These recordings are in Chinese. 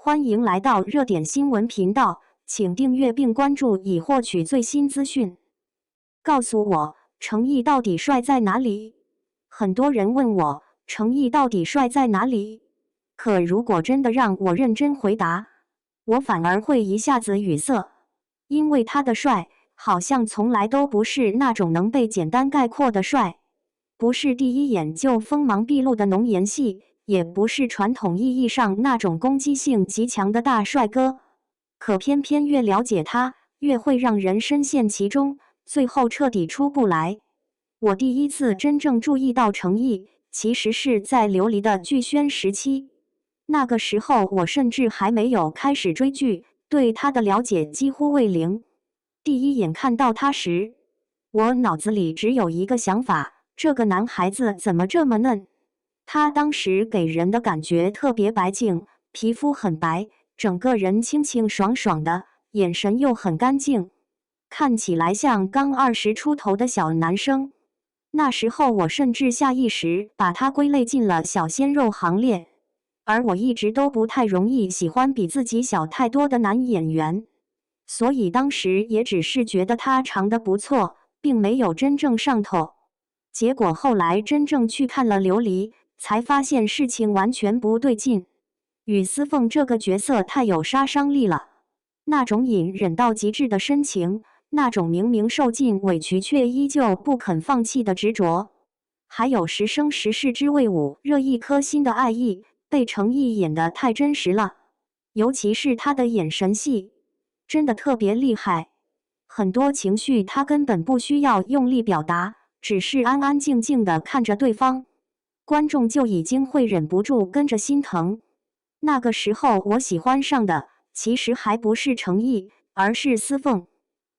欢迎来到热点新闻频道，请订阅并关注以获取最新资讯。告诉我，程毅到底帅在哪里？很多人问我，程毅到底帅在哪里？可如果真的让我认真回答，我反而会一下子语塞，因为他的帅好像从来都不是那种能被简单概括的帅，不是第一眼就锋芒毕露的浓颜系，也不是传统意义上那种攻击性极强的大帅哥。可偏偏越了解他，越会让人深陷其中，最后彻底出不来。我第一次真正注意到程毅，其实是在琉璃的剧宣时期。那个时候我甚至还没有开始追剧，对他的了解几乎为零。第一眼看到他时，我脑子里只有一个想法：这个男孩子怎么这么嫩？他当时给人的感觉特别白净，皮肤很白，整个人清清爽爽的，眼神又很干净，看起来像刚20出头的小男生。那时候我甚至下意识把他归类进了小鲜肉行列，而我一直都不太容易喜欢比自己小太多的男演员，所以当时也只是觉得他长得不错，并没有真正上头。结果后来真正去看了琉璃，才发现事情完全不对劲。雨思凤这个角色太有杀伤力了，那种隐忍到极致的深情，那种明明受尽委屈却依旧不肯放弃的执着，还有10生10世之谓吾热一颗心的爱意，被程毅演得太真实了。尤其是他的眼神戏，真的特别厉害。很多情绪他根本不需要用力表达，只是安安静静地看着对方，观众就已经会忍不住跟着心疼。那个时候我喜欢上的其实还不是程毅，而是思凤。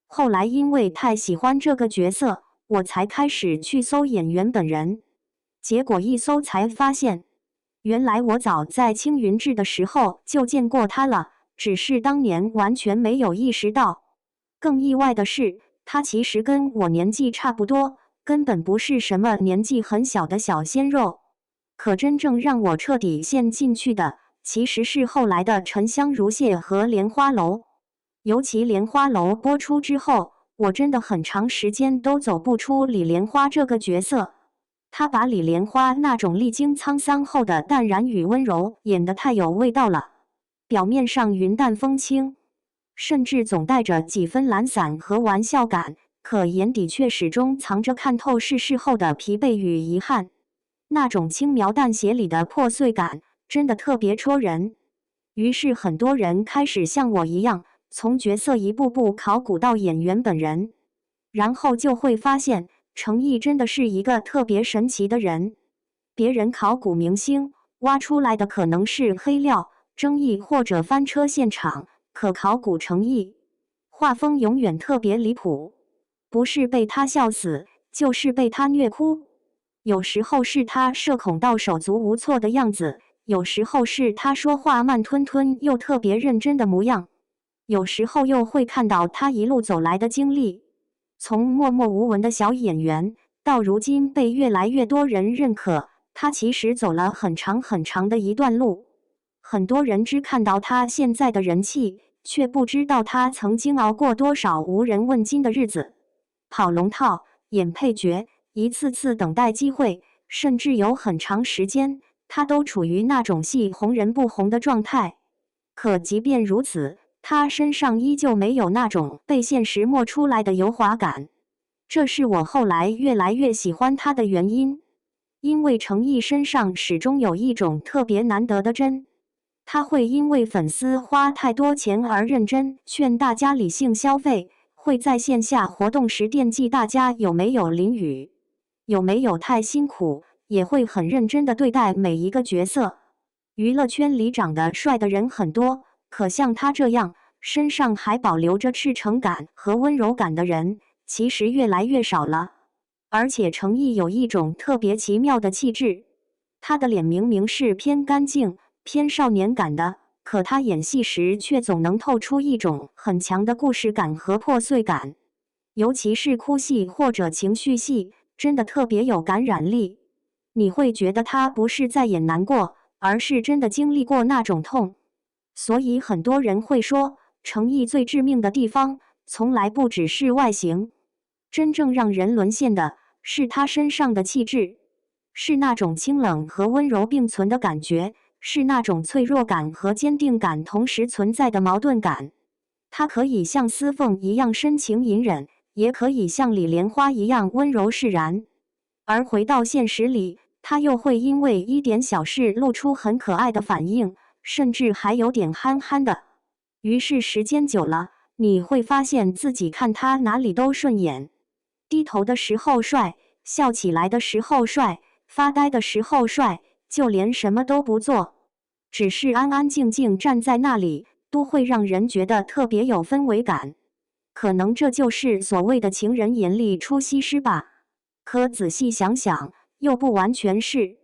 后来因为太喜欢这个角色，我才开始去搜演员本人，结果一搜才发现，原来我早在青云志的时候就见过他了，只是当年完全没有意识到。更意外的是，他其实跟我年纪差不多，根本不是什么年纪很小的小鲜肉。可真正让我彻底陷进去的，其实是后来的沉香如屑和莲花楼。尤其莲花楼播出之后，我真的很长时间都走不出李莲花这个角色。他把李莲花那种历经沧桑后的淡然与温柔演得太有味道了，表面上云淡风轻，甚至总带着几分懒散和玩笑感，可眼底却始终藏着看透世事后的疲惫与遗憾。那种轻描淡写里的破碎感，真的特别戳人。于是很多人开始像我一样，从角色一步步考古到演员本人，然后就会发现，程毅真的是一个特别神奇的人。别人考古明星，挖出来的可能是黑料、争议或者翻车现场，可考古程毅，画风永远特别离谱，不是被他笑死，就是被他虐哭。有时候是他社恐到手足无措的样子，有时候是他说话慢吞吞又特别认真的模样，有时候又会看到他一路走来的经历，从默默无闻的小演员，到如今被越来越多人认可，他其实走了很长很长的一段路。很多人只看到他现在的人气，却不知道他曾经熬过多少无人问津的日子，跑龙套，演配角，一次次等待机会，甚至有很长时间，他都处于那种戏红人不红的状态。可即便如此，他身上依旧没有那种被现实磨出来的油滑感，这是我后来越来越喜欢他的原因。因为程毅身上始终有一种特别难得的真，他会因为粉丝花太多钱而认真劝大家理性消费，会在线下活动时惦记大家有没有淋雨，有没有太辛苦，也会很认真地对待每一个角色。娱乐圈里长得帅的人很多，可像他这样身上还保留着赤诚感和温柔感的人，其实越来越少了。而且程毅有一种特别奇妙的气质，他的脸明明是偏干净、偏少年感的，可他演戏时却总能透出一种很强的故事感和破碎感，尤其是哭戏或者情绪戏，真的特别有感染力。你会觉得他不是在演难过，而是真的经历过那种痛。所以很多人会说，程毅最致命的地方，从来不只是外形，真正让人沦陷的是他身上的气质，是那种清冷和温柔并存的感觉，是那种脆弱感和坚定感同时存在的矛盾感。他可以像司凤一样深情隐忍，也可以像李莲花一样温柔释然。而回到现实里，他又会因为一点小事露出很可爱的反应，甚至还有点憨憨的。于是时间久了，你会发现自己看他哪里都顺眼。低头的时候帅，笑起来的时候帅，发呆的时候帅，就连什么都不做，只是安安静静站在那里，都会让人觉得特别有氛围感。可能这就是所谓的情人眼里出西施吧。可仔细想想，又不完全是，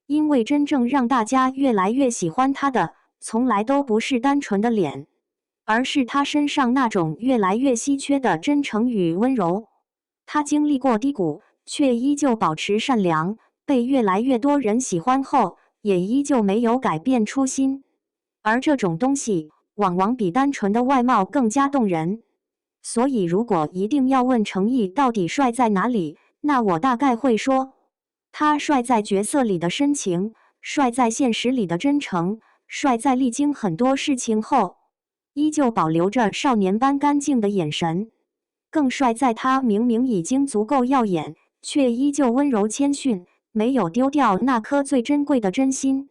因为真正让大家越来越喜欢他的，从来都不是单纯的脸，而是他身上那种越来越稀缺的真诚与温柔。他经历过低谷，却依旧保持善良，被越来越多人喜欢后，也依旧没有改变初心。而这种东西，往往比单纯的外貌更加动人。所以，如果一定要问程毅到底帅在哪里，那我大概会说，他帅在角色里的深情，帅在现实里的真诚，帅在历经很多事情后，依旧保留着少年般干净的眼神，更帅在他明明已经足够耀眼，却依旧温柔谦逊，没有丢掉那颗最珍贵的真心。